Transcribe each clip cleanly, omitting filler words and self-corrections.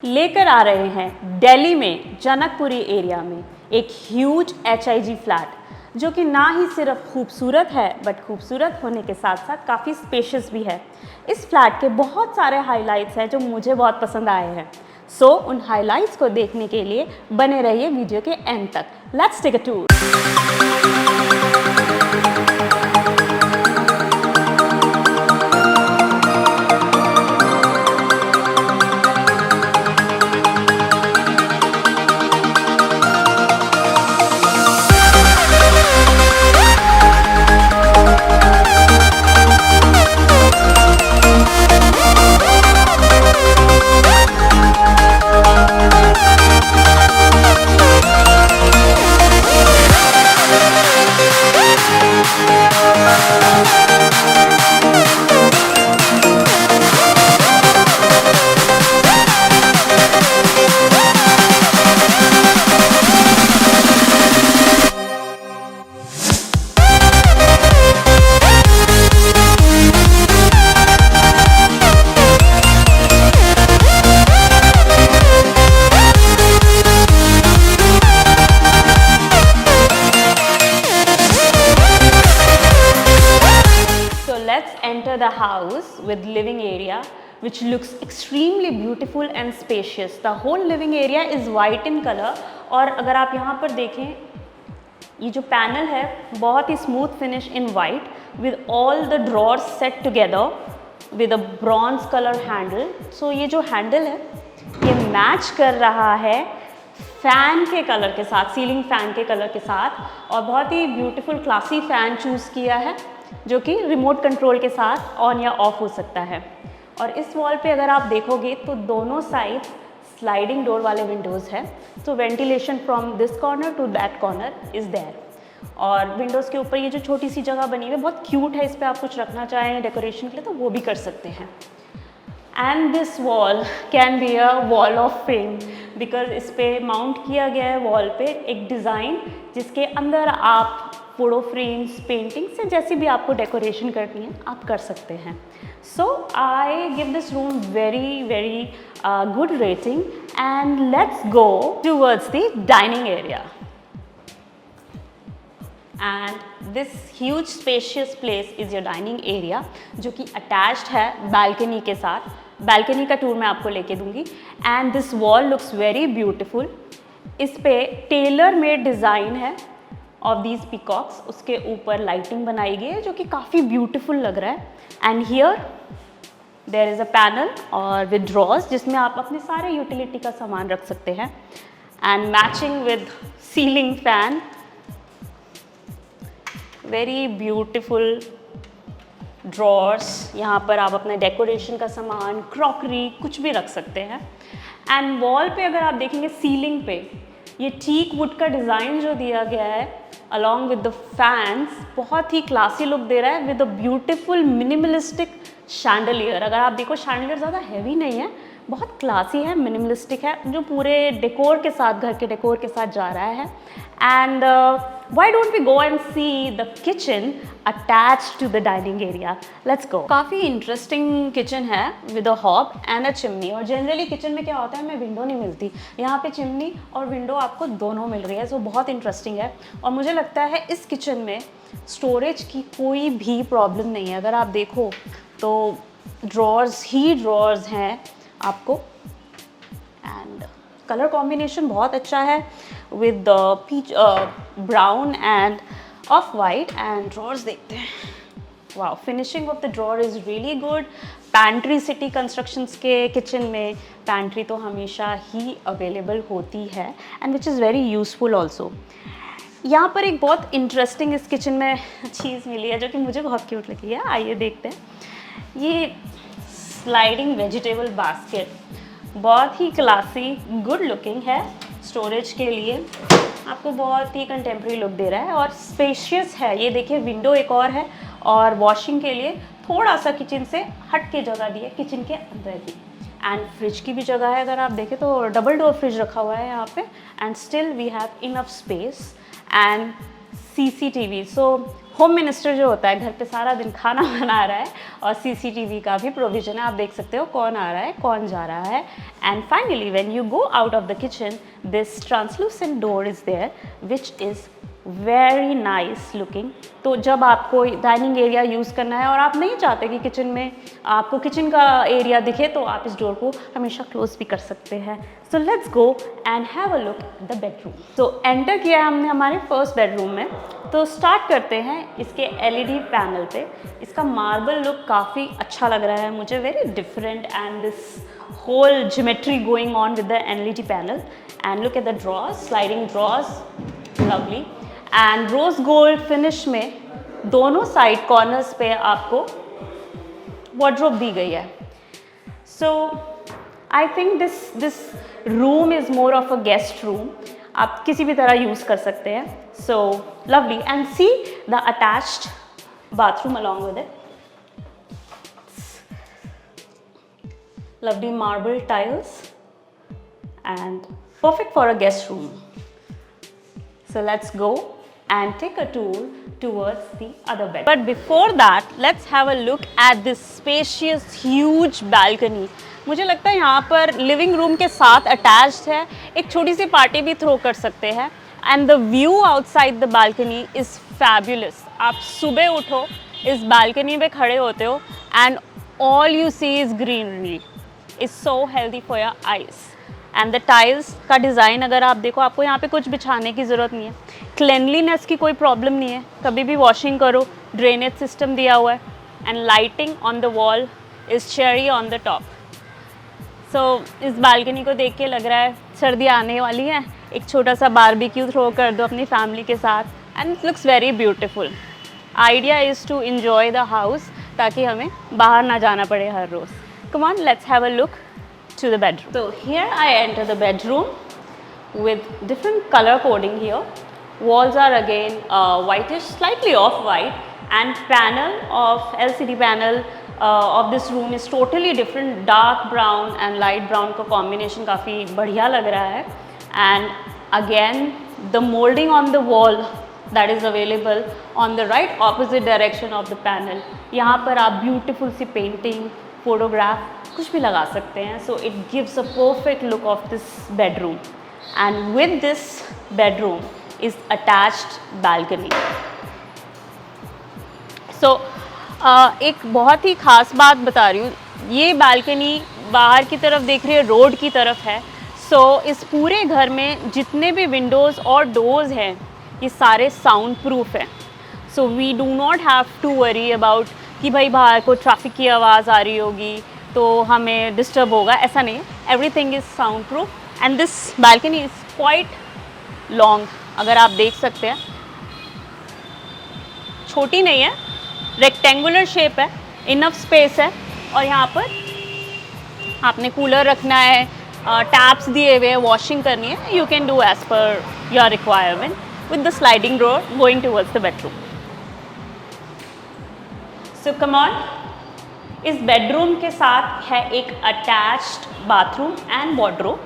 लेकर आ रहे हैं दिल्ली में जनकपुरी एरिया में एक ह्यूज HIG फ्लैट जो कि ना ही सिर्फ खूबसूरत है बट खूबसूरत होने के साथ साथ काफ़ी स्पेशियस भी है। इस फ्लैट के बहुत सारे हाइलाइट्स हैं जो मुझे बहुत पसंद आए हैं। सो उन हाइलाइट्स को देखने के लिए बने रहिए वीडियो के एंड तक। Let's take a tour. Enter the house with living area which looks extremely beautiful and spacious. The whole living area is white in color और अगर आप यहाँ पर देखें ये जो पैनल है बहुत ही smooth finish in white with all the drawers set together with a bronze color handle. So ये जो हैंडल है ये मैच कर रहा है फ़ैन के कलर के साथ, सीलिंग फ़ैन के कलर के साथ, और बहुत ही ब्यूटीफुल क्लासी फ़ैन चूज़ किया है जो कि रिमोट कंट्रोल के साथ ऑन या ऑफ हो सकता है। और इस वॉल पे अगर आप देखोगे तो दोनों साइड स्लाइडिंग डोर वाले विंडोज़ हैं, तो ventilation from this corner to that corner is there. और विंडोज़ के ऊपर ये जो छोटी सी जगह बनी हुई है बहुत क्यूट है, इस पर आप कुछ रखना चाहें डेकोरेशन के लिए तो वो भी कर सकते हैं। And this wall can be a wall of fame because इस पर माउंट किया गया है वॉल पे एक डिज़ाइन जिसके अंदर आप फोटो फ्रेम्स, पेंटिंग से जैसी भी आपको डेकोरेशन करनी है आप कर सकते हैं। So I give this room very good rating and let's go towards the dining area. And this huge spacious place is your dining area जो कि अटैच्ड है बालकनी के साथ। बालकनी का टूर मैं आपको लेके दूंगी। And this wall looks very beautiful. इस पे टेलर मेड डिज़ाइन है ऑफ दीज पीकॉक्स, उसके ऊपर लाइटिंग बनाई गई है जो कि काफ़ी ब्यूटीफुल लग रहा है। And here there is a panel और विद ड्रॉर्स जिसमें आप अपने सारे यूटिलिटी का सामान रख सकते हैं। And matching with ceiling fan, very beautiful drawers, यहाँ पर आप अपने डेकोरेशन का सामान, क्रॉकरी कुछ भी रख सकते हैं। एंड वॉल पे अगर आप देखेंगे सीलिंग पे ये टीक वुड का डिज़ाइन जो दिया गया है अलॉन्ग विद द फैंस बहुत ही क्लासी लुक दे रहा है with a beautiful minimalistic chandelier. अगर आप देखो शैंडलियर ज़्यादा हैवी नहीं है, बहुत क्लासी है, मिनिमलिस्टिक है, जो पूरे डेकोर के साथ, घर के डेकोर के साथ जा रहा है। And why don't we go and see the kitchen attached to the dining area? Let's go. काफ़ी इंटरेस्टिंग किचन है with a hob and a chimney। और जनरली किचन में क्या होता है हमें विंडो नहीं मिलती, यहाँ पे चिमनी और विंडो आपको दोनों मिल रही है, सो बहुत इंटरेस्टिंग है। और मुझे लगता है इस किचन में स्टोरेज की कोई भी प्रॉब्लम नहीं है। अगर आप देखो तो ड्रॉर्स ही ड्रॉर्स हैं आपको। एंड कलर कॉम्बिनेशन बहुत अच्छा है with the peach brown and off white। and drawers देखते हैं, wow, finishing of the drawer is really good। pantry city constructions के kitchen में pantry तो हमेशा ही available होती है and which is very useful also। यहाँ पर एक बहुत इंटरेस्टिंग इस किचन में चीज़ मिली है जो कि मुझे बहुत क्यूट लगी है, आइए देखते हैं। ये स्लाइडिंग वेजिटेबल बास्केट बहुत ही क्लासी, गुड लुकिंग है, स्टोरेज के लिए आपको बहुत ही कंटेम्प्रेरी लुक दे रहा है और स्पेशियस है। ये देखिए विंडो एक और है और वॉशिंग के लिए थोड़ा सा किचन से हट के जगह दी है किचन के अंदर ही। एंड फ्रिज की भी जगह है, अगर आप देखें तो डबल डोर फ्रिज रखा हुआ है यहाँ पे। And still we have enough space and CCTV। So home minister जो होता है घर पे सारा दिन खाना बना रहा है, और CCTV का भी प्रोविजन है, आप देख सकते हो कौन आ रहा है कौन जा रहा है। And finally when you go out of the kitchen, this translucent door is there which is very nice looking. तो जब आपको डाइनिंग एरिया यूज़ करना है और आप नहीं चाहते कि किचन में आपको किचन का एरिया दिखे, तो आप इस डोर को हमेशा क्लोज भी कर सकते हैं। So let's go and have a look at the bedroom. तो एंटर किया हमने हमारे फर्स्ट बेडरूम में। तो स्टार्ट करते हैं इसके LED पैनल पे। इसका मार्बल लुक काफ़ी अच्छा लग रहा है मुझे, very different, and this whole geometry going on with the LED panel. And look at the drawers, sliding drawers, lovely. And rose gold finish में दोनों साइड कॉर्नर्स पे आपको wardrobe दी गई है। So I think this room is more of a guest room. आप किसी भी तरह यूज़ कर सकते हैं। So lovely, and see the attached bathroom along with it. Lovely marble tiles and perfect for a guest room. So let's go and take a tour towards the other bed. But before that, let's have a look at this spacious, huge balcony. मुझे लगता है यहाँ पर living room के साथ attached है, एक छोटी सी पार्टी भी थ्रो कर सकते हैं। And the view outside the balcony is fabulous. आप सुबह उठो, इस बालकनी पे खड़े होते हो, and all you see is greenery, is so healthy for your eyes. And the tiles का डिज़ाइन अगर आप देखो, आपको यहाँ पे कुछ बिछाने की ज़रूरत नहीं है। क्लेनलीनेस की कोई प्रॉब्लम नहीं है, कभी भी वॉशिंग करो, ड्रेनेज सिस्टम दिया हुआ है। And lighting on the wall is cherry on the top. So इस बालकनी को देख के लग रहा है सर्दी आने वाली है, एक छोटा सा बारबेक्यू थ्रो कर दो अपनी फैमिली के साथ, and it looks very beautiful. Idea is to enjoy the house, ताकि हमें बाहर ना जाना पड़े हर रोज़। Come on, let's have a look to the bedroom. So here I enter the bedroom with different color coding here. Walls are again whitish, slightly off-white, and panel of LCD panel of this room is totally different. Dark brown and light brown का combination काफ़ी बढ़िया लग रहा है. And again the molding on the wall that is available on the right opposite direction of the panel. यहाँ पर आप beautiful सी painting, photograph कुछ भी लगा सकते हैं। So it gives a perfect look of this bedroom, and with this bedroom is attached balcony. So एक बहुत ही ख़ास बात बता रही हूँ, ये बालकनी बाहर की तरफ देख रही है, रोड की तरफ है। सो इस पूरे घर में जितने भी विंडोज़ और डोर्स हैं, ये सारे साउंड प्रूफ हैं। So we do not have to worry about कि भाई बाहर को ट्रैफिक की आवाज़ आ रही होगी तो हमें डिस्टर्ब होगा, ऐसा नहीं है। Everything is sound proof, and this balcony is quite long. अगर आप देख सकते हैं, छोटी नहीं है, रेक्टेंगुलर शेप है, इनफ स्पेस है, और यहाँ पर आपने कूलर रखना है, टैप्स दिए हुए हैं, वॉशिंग करनी है, you can do as per your requirement with the sliding door going towards the bedroom. So come on, इस बेडरूम के साथ है एक attached bathroom and wardrobe.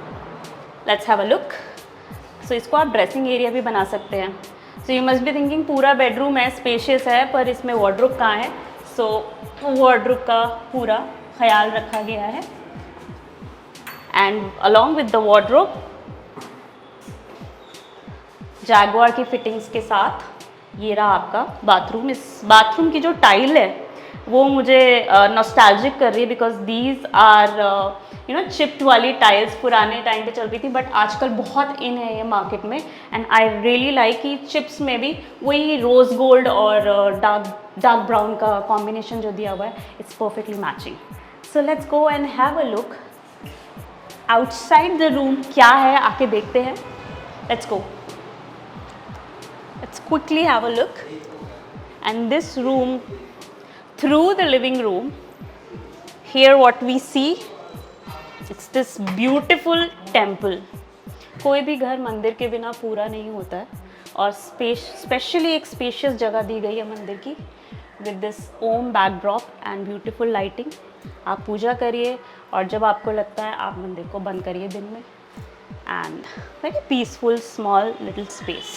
Let's have a look. So इसको आप ड्रेसिंग एरिया भी बना सकते हैं। So you must be thinking पूरा बेडरूम है, स्पेशियस है, पर इसमें वार्डरोब कहाँ है? सो वार्डरोब का पूरा ख्याल रखा गया है, and along with the wardrobe Jaguar की फिटिंग्स के साथ ये रहा आपका बाथरूम। इस बाथरूम की जो टाइल है वो मुझे नॉस्टैल्जिक कर रही है, because these are you know chipped वाली टाइल्स पुराने टाइम पे चल रही थी, बट आजकल बहुत इन है ये मार्केट में, एंड आई रियली लाइक कि चिप्स में भी वही रोज़ गोल्ड और डार्क ब्राउन का कॉम्बिनेशन जो दिया हुआ है, it's perfectly matching. So let's go and have a look outside the room, क्या है आके देखते हैं। Let's go, let's quickly have a look, and this room, through the living room, here what we see, it's this beautiful temple. कोई भी घर मंदिर के बिना पूरा नहीं होता है, और स्पेशली एक स्पेशियस जगह दी गई है मंदिर की, with this Om backdrop and beautiful lighting. आप पूजा करिए, और जब आपको लगता है आप मंदिर को बंद करिए दिन में, and very peaceful small little space,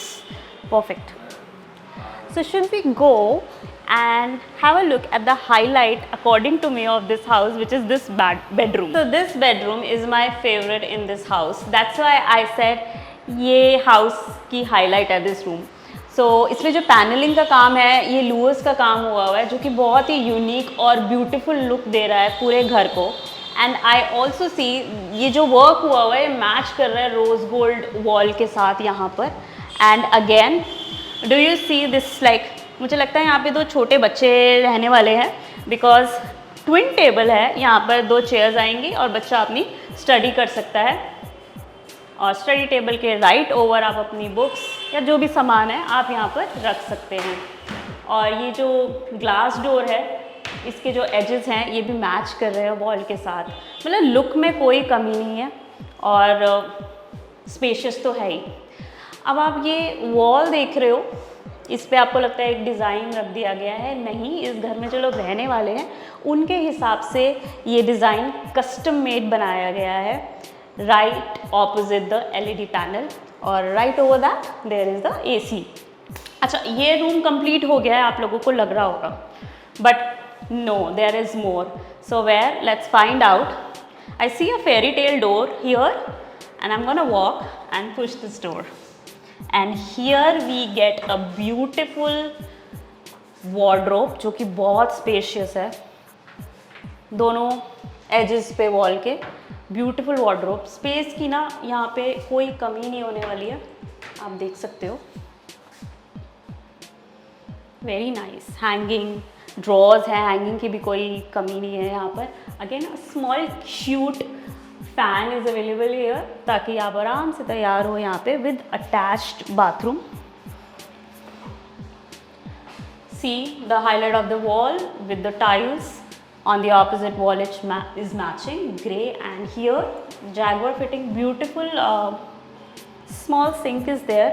perfect. So should we go and have a look at the highlight according to me of this house, which is this bedroom. So this bedroom is my favorite in this house. That's why I said ये house की highlight है this room. So इसमें जो panelling का काम है ये लुअर्स का काम हुआ है जो कि बहुत ही यूनिक और ब्यूटीफुल लुक दे रहा है पूरे घर को. एंड आई ऑल्सो सी ये जो वर्क हुआ है मैच कर रहा है रोज गोल्ड वॉल के साथ यहाँ पर. And again do you see this like मुझे लगता है यहाँ पे 2 छोटे बच्चे रहने वाले हैं बिकॉज ट्विन टेबल है. यहाँ पर 2 चेयर्स आएंगी और बच्चा अपनी स्टडी कर सकता है. और स्टडी टेबल के राइट ओवर आप अपनी बुक्स या जो भी सामान है आप यहाँ पर रख सकते हैं. और ये जो ग्लास डोर है इसके जो एजेस हैं ये भी मैच कर रहे हैं वॉल के साथ. मतलब लुक में कोई कमी नहीं है और स्पेशियस तो है ही. अब आप ये वॉल देख रहे हो इस पे आपको लगता है एक डिज़ाइन रख दिया गया है. नहीं, इस घर में जो लोग रहने वाले हैं उनके हिसाब से ये डिज़ाइन कस्टम मेड बनाया गया है. Right opposite the LED panel और right over that there is the AC. अच्छा, ये रूम कंप्लीट हो गया है आप लोगों को लग रहा होगा, but no, there is more. So where, let's find out. I see a fairy tale door here and I am gonna walk and push this door. And here we get a beautiful wardrobe जो कि बहुत spacious है. दोनों edges पे wall के beautiful wardrobe. Space की ना यहाँ पे कोई कमी नहीं होने वाली है, आप देख सकते हो. Very nice. Hanging drawers है, hanging की भी कोई कमी नहीं है यहाँ पर. Again a small cute fan is available here ताकि आप आराम से तैयार हो यहाँ पे with attached bathroom. See the highlight of the wall with the tiles on the opposite wall is matching grey and here Jaquar fitting beautiful small sink is there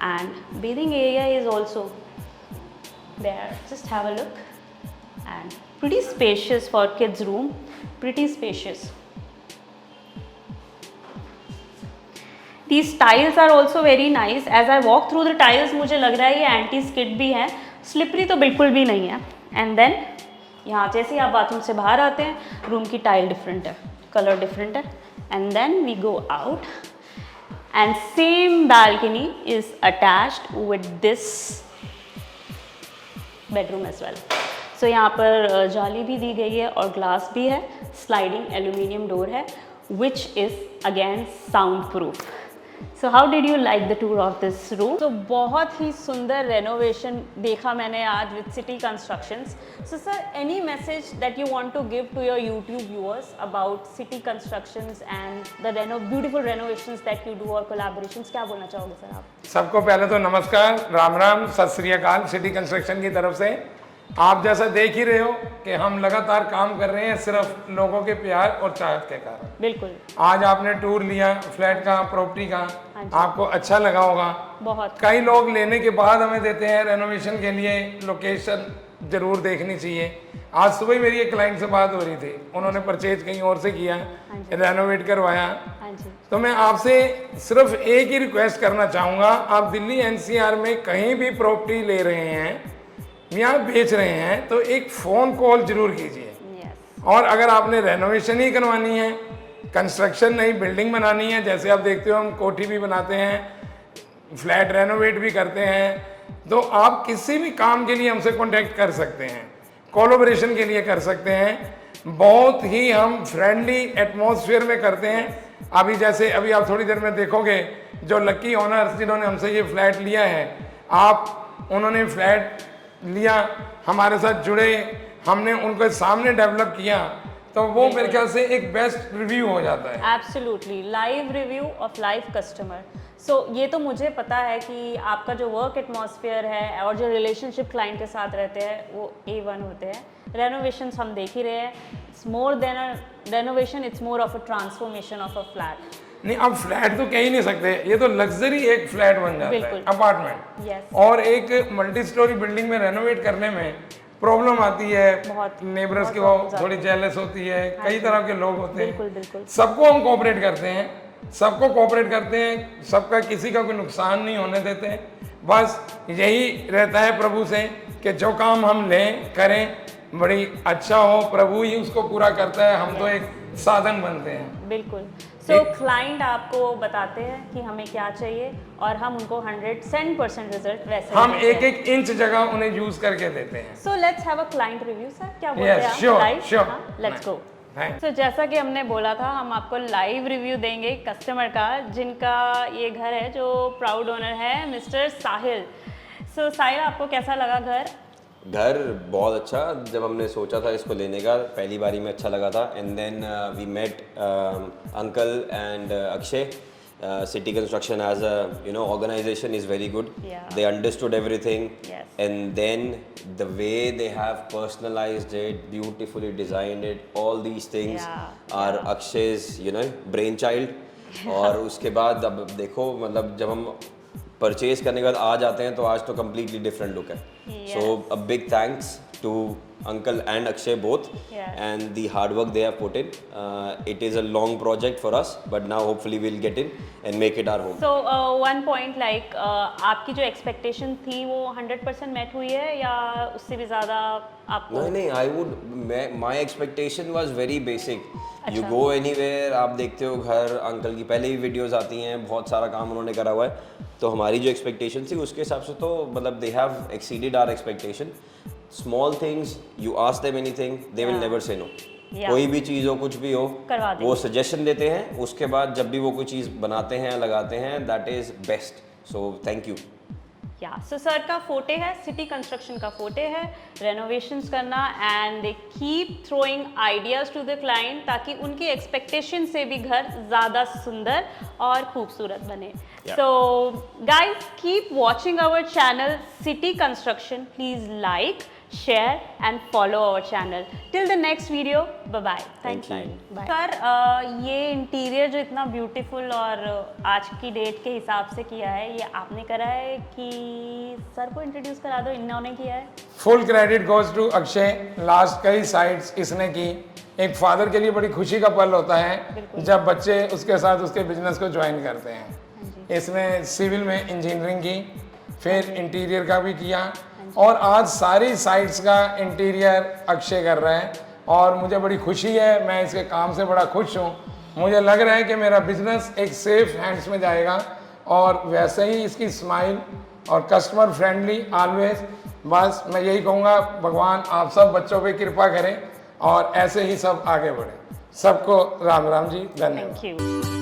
and bathing area is also there. Just have a look and pretty spacious for kids room, pretty spacious. These tiles are also very nice. As I walk through the tiles मुझे लग रहा है ये anti skid भी है, slippery तो बिल्कुल भी नहीं है. एंड देन यहाँ जैसे ही आप बाथरूम से बाहर आते हैं रूम की टाइल डिफरेंट है, कलर डिफरेंट है. And then we go out and same balcony is attached with this bedroom as well. So यहाँ पर जाली भी दी गई है और ग्लास भी है. स्लाइडिंग एल्यूमिनियम डोर है which is again soundproof. So how did you like the tour of this room? तो बहुत ही सुंदर रेनोवेशन देखा मैंने आज with city constructions. So sir, any message that you want to give to your YouTube viewers about city constructions and the beautiful renovations that you do और collaborations, क्या बोलना चाहोगे सर आप? सबको पहले तो नमस्कार, राम राम, सत श्री अकाल. सिटी कंस्ट्रक्शन की तरफ से आप जैसा देख ही रहे हो कि हम लगातार काम कर रहे हैं सिर्फ लोगों के प्यार और चाहत के कारण. बिल्कुल. आज आपने टूर लिया फ्लैट का, प्रॉपर्टी का, आपको अच्छा लगा होगा. बहुत. कई लोग लेने के बाद हमें देते हैं रेनोवेशन के लिए लोकेशन जरूर देखनी चाहिए. आज सुबह ही मेरी एक क्लाइंट से बात हो रही थी, उन्होंने परचेज कहीं और से किया, रेनोवेट करवाया. तो मैं आपसे सिर्फ एक ही रिक्वेस्ट करना चाहूँगा, आप दिल्ली NCR में कहीं भी प्रॉपर्टी ले रहे हैं या बेच रहे हैं तो एक फ़ोन कॉल जरूर कीजिए. और अगर आपने रेनोवेशन ही करवानी है, कंस्ट्रक्शन नहीं बिल्डिंग बनानी है, जैसे आप देखते हो हम कोठी भी बनाते हैं, फ्लैट रेनोवेट भी करते हैं, तो आप किसी भी काम के लिए हमसे कांटेक्ट कर सकते हैं, कोलैबोरेशन के लिए कर सकते हैं. बहुत ही हम फ्रेंडली एटमॉस्फेयर में करते हैं. अभी जैसे अभी आप थोड़ी देर में देखोगे जो लकी ओनर्स जिन्होंने हमसे ये फ्लैट लिया है, उन्होंने फ्लैट लिया, हमारे साथ जुड़े, हमने उनके सामने डेवलप किया, तो वो मेरे ख्याल से एक बेस्ट रिव्यू हो जाता है. Absolutely, live review of live customer. So ये तो मुझे पता है कि आपका जो वर्क एटमॉस्फेयर है और जो रिलेशनशिप क्लाइंट के साथ रहते हैं वो A1 होते हैं. रेनोवेशंस हम देख ही रहे हैं, it's more than a renovation, it's more of a transformation of a flat. नहीं, अब फ्लैट तो कह ही नहीं सकते, ये तो लग्जरी एक फ्लैट बन जाता है, अपार्टमेंट. yes. और एक मल्टी स्टोरी बिल्डिंग में रेनोवेट करने में प्रॉब्लम आती है, नेबर्स की वो थोड़ी जेलस होती है, कई तरह के लोग होते हैं. बिल्कुल. सबको हम कोऑपरेट करते हैं, सबको कोऑपरेट करते हैं, सबका किसी का कोई नुकसान नहीं होने देते हैं. बस यही रहता है प्रभु से कि जो काम हम लें करें बड़ी अच्छा हो, प्रभु ही उसको पूरा करता है, हम तो एक साधन बनते हैं। बिल्कुल। सो क्लाइंट आपको बताते हैं कि हमें क्या चाहिए और हम उनको 100% रिजल्ट वैसे हम देते एक एक इंच जगह उन्हें यूज करके देते हैं। So let's have a client review sir, क्या बोलते हैं आप? sure, Live? sure. हाँ, लेट्स गो। Thanks. तो जैसा कि हमने बोला था, हम आपको लाइव रिव्यू देंगे कस्टमर का, जिनका ये घर है, जो प्राउड ओनर है मिस्टर साहिल। सो साहिल, आपको कैसा लगा घर? घर बहुत अच्छा, जब हमने सोचा था इसको लेने का पहली बारी में अच्छा लगा था, and then we met uncle and Akshay. City Construction as a organization is very good. Yeah. They understood everything. Yes. And then the way they have personalized it, beautifully designed it, all these things are Akshay's brainchild. और उसके बाद अब देखो, मतलब जब हम purchase करने के बाद आ जाते हैं तो आज तो कम्प्लीटली डिफरेंट लुक है. So a big thanks to Uncle and Akshay both, and the hard work they have put in. It is a long project for us, but now hopefully we'll get in and make it our home. So one point, like आपकी जो expectation थी वो 100% met हुई है या उससे भी ज़्यादा आपको? नहीं, my expectation was very basic. You go anywhere, आप देखते हो घर, अंकल की पहले ही वीडियोस आती हैं, बहुत सारा काम उन्होंने करा हुआ है, तो हमारी जो expectation थी उसके हिसाब से तो मतलब they have exceeded our expectation. Small things, you ask them anything, they will never say no. कोई भी चीज़ हो, कुछ भी हो, वो सजेशन देते हैं, उसके बाद जब भी वो कोई चीज़ बनाते हैं, लगाते हैं, that is best. So thank you. या सो सर का फोटे है, सिटी कंस्ट्रक्शन का फोटे है रेनोवेशंस करना, and they keep throwing ideas to the client ताकि उनकी एक्सपेक्टेशन से भी घर ज़्यादा सुंदर और खूबसूरत बने. So guys, keep watching our channel city construction. Please like, share and follow our channel. Till the next video, bye bye. Thank you. Bye. Sir, ये इंटीरियर जो इतना ब्यूटीफुल और आज की डेट के हिसाब से किया है, ये आपने करा है कि सर को इंट्रोड्यूस करा दो, इन्होंने किया है? Full credit goes to Akshay. Last कई साइट्स इसने की. एक फादर के लिए बड़ी खुशी का पल होता है जब बच्चे उसके साथ उसके बिजनेस को ज्वाइन करते हैं. इसने सिविल में इंजीनियरिंग की, फिर इंटीरियर का भी किया, और आज सारी साइट्स का इंटीरियर अक्षय कर रहा है. और मुझे बड़ी खुशी है, मैं इसके काम से बड़ा खुश हूँ. मुझे लग रहा है कि मेरा बिजनेस एक सेफ हैंड्स में जाएगा, और वैसे ही इसकी स्माइल और कस्टमर फ्रेंडली ऑलवेज. बस मैं यही कहूँगा, भगवान आप सब बच्चों पे कृपा करें और ऐसे ही सब आगे बढ़े. सबको राम राम जी, धन्यवाद. Thank you.